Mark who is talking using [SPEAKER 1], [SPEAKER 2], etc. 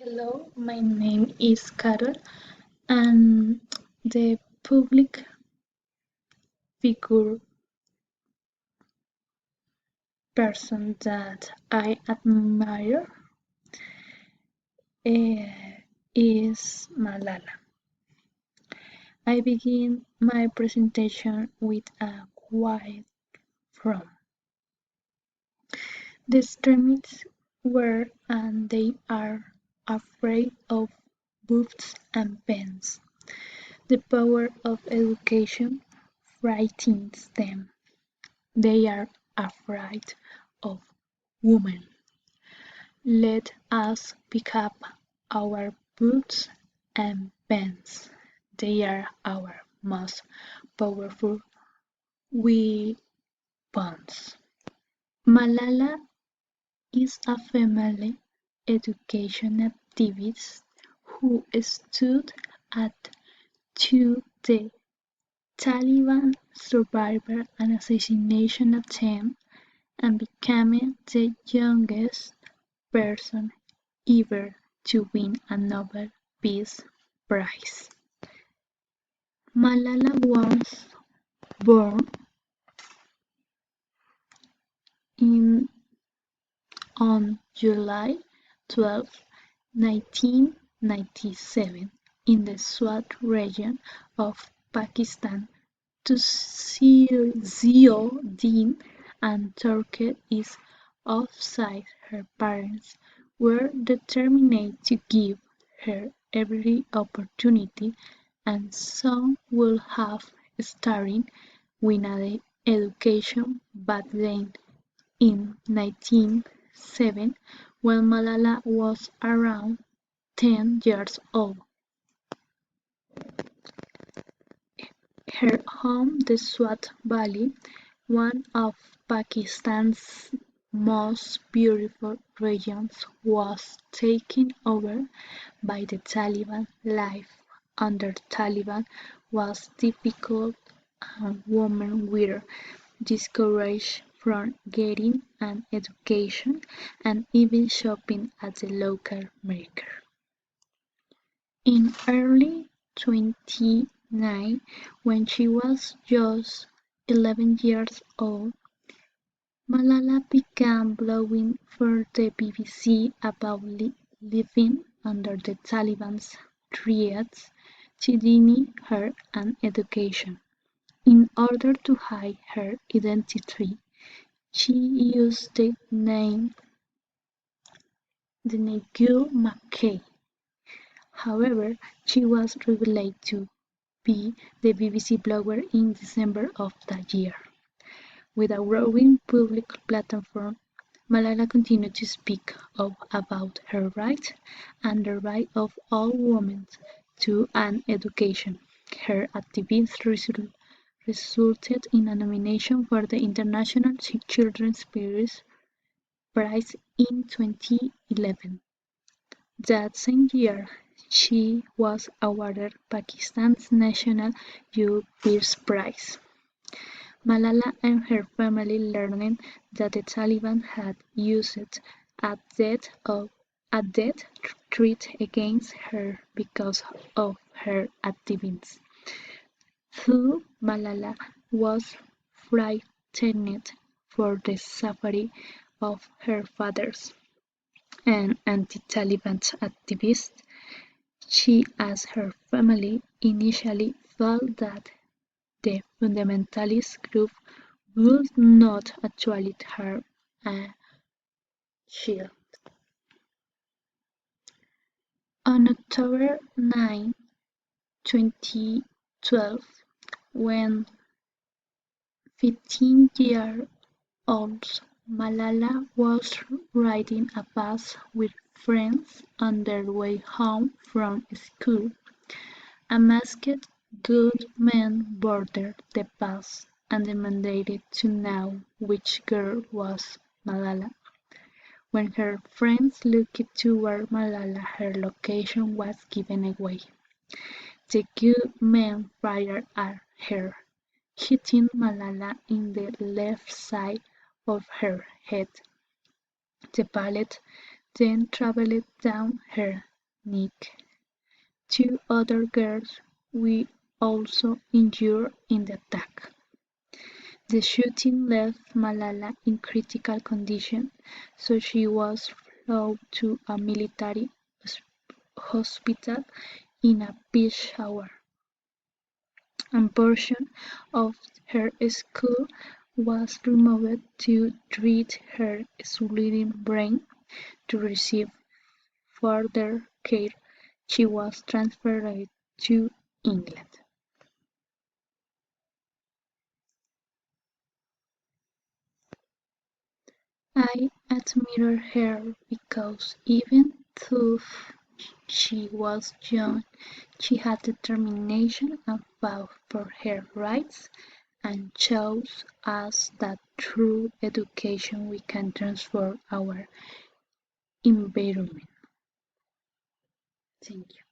[SPEAKER 1] Hello, my name is Carol, and the public figure person that I admire is Malala. I begin my presentation with a quote from the extremists were and they are afraid of books and pens. The power of education frightens them. They are afraid of women. Let us pick up our boots and pens. They are our most powerful weapons. Malala is a female education activist who stood at to the Taliban survivor an assassination attempt and became the youngest person ever to win a Nobel Peace Prize. Malala was born in on July 12, 1997 in the Swat region of Pakistan to Zio-Din and Turkey is offside. Her parents were determined to give her every opportunity and some would have started with an education but then in 1997 when Malala was around 10 years old. Her home, the Swat Valley, one of Pakistan's most beautiful regions, was taken over by the Taliban. Life under Taliban was difficult and women were discouraged from getting an education and even shopping at the local market. In early 29, when she was just 11 years old, Malala began blogging for the BBC about living under the Taliban's threats to deny her an education. In order to hide her identity, she used the name Gul Mackay. However, she was revealed to be the BBC blogger in December of that year. With a growing public platform, Malala continued to speak up about her right and the right of all women to an education. Her activism resulted in a nomination for the International Children's Prize in 2011. That same year, she was awarded Pakistan's National Youth Peace Prize. Malala and her family learned that the Taliban had used a death threat against her because of her activism. Though Malala was frightened for the safety of her fathers, an anti-Taliban activist, she as her family initially felt that the fundamentalist group would not actually harm a child. On October 9, 2012, when 15-year-old Malala was riding a bus with friends on their way home from school, a masked gunman boarded the bus and demanded to know which girl was Malala. When her friends looked toward Malala, her location was given away. The gunman fired at her, hitting Malala in the left side of her head. The bullet then traveled down her Nick. Two other girls were also injured in the attack. The shooting left Malala in critical condition, so she was flown to a military hospital in Peshawar. A portion of her skull was removed to treat her swelling brain. To receive further care, she was transferred to England. I admire her because even though she was young, she had determination and fought for her rights and showed us that through education we can transform our environment. Thank you.